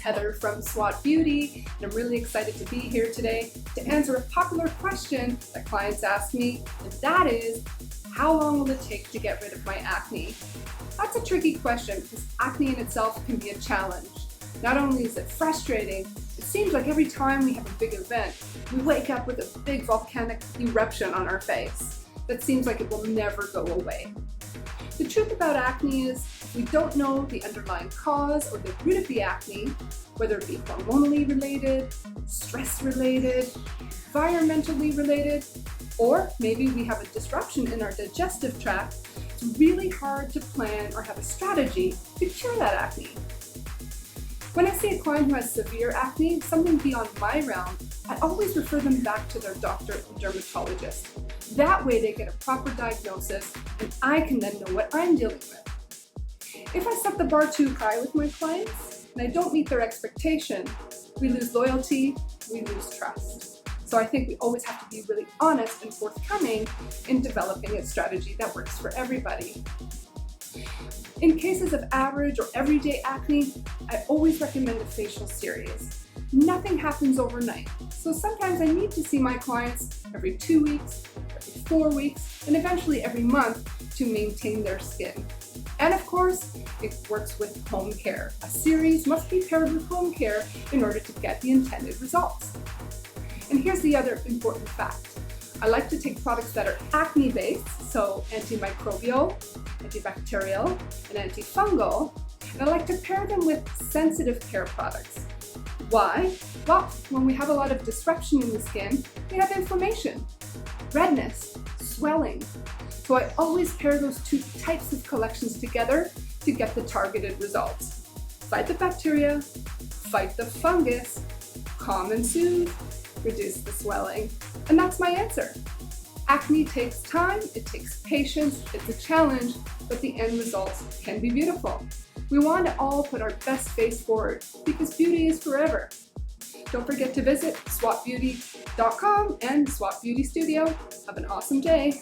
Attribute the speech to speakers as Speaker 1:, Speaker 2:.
Speaker 1: Heather from SWAT Beauty, and I'm really excited to be here today to answer a popular question that clients ask me, and that is, how long will it take to get rid of my acne? That's a tricky question because acne in itself can be a challenge. Not only is it frustrating, it seems like every time we have a big event, we wake up with a big volcanic eruption on our face that seems like it will never go away. The truth about acne is, if we don't know the underlying cause or the root of the acne, whether it be hormonally related, stress related, environmentally related, or maybe we have a disruption in our digestive tract, it's really hard to plan or have a strategy to cure that acne. When I see a client who has severe acne, something beyond my realm, I always refer them back to their doctor or dermatologist. That way they get a proper diagnosis and I can then know what I'm dealing with. If I set the bar too high with my clients and I don't meet their expectation, we lose loyalty, we lose trust. So I think we always have to be really honest and forthcoming in developing a strategy that works for everybody. In cases of average or everyday acne, I always recommend a facial series. Nothing happens overnight, so sometimes I need to see my clients every 2 weeks, every 4 weeks, and eventually every month to maintain their skin. And of course, it works with home care. A series must be paired with home care in order to get the intended results. And here's the other important fact. I like to take products that are acne-based, so antimicrobial, antibacterial, and antifungal, and I like to pair them with sensitive care products. Why? Well, when we have a lot of disruption in the skin, we have inflammation, redness, swelling. So I always pair those two types of collections together to get the targeted results. Fight the bacteria, fight the fungus, calm and soothe, reduce the swelling. And that's my answer. Acne takes time, it takes patience, it's a challenge, but the end results can be beautiful. We want to all put our best face forward because beauty is forever. Don't forget to visit swatbeauty.com and SWAT Beauty Studio. Have an awesome day.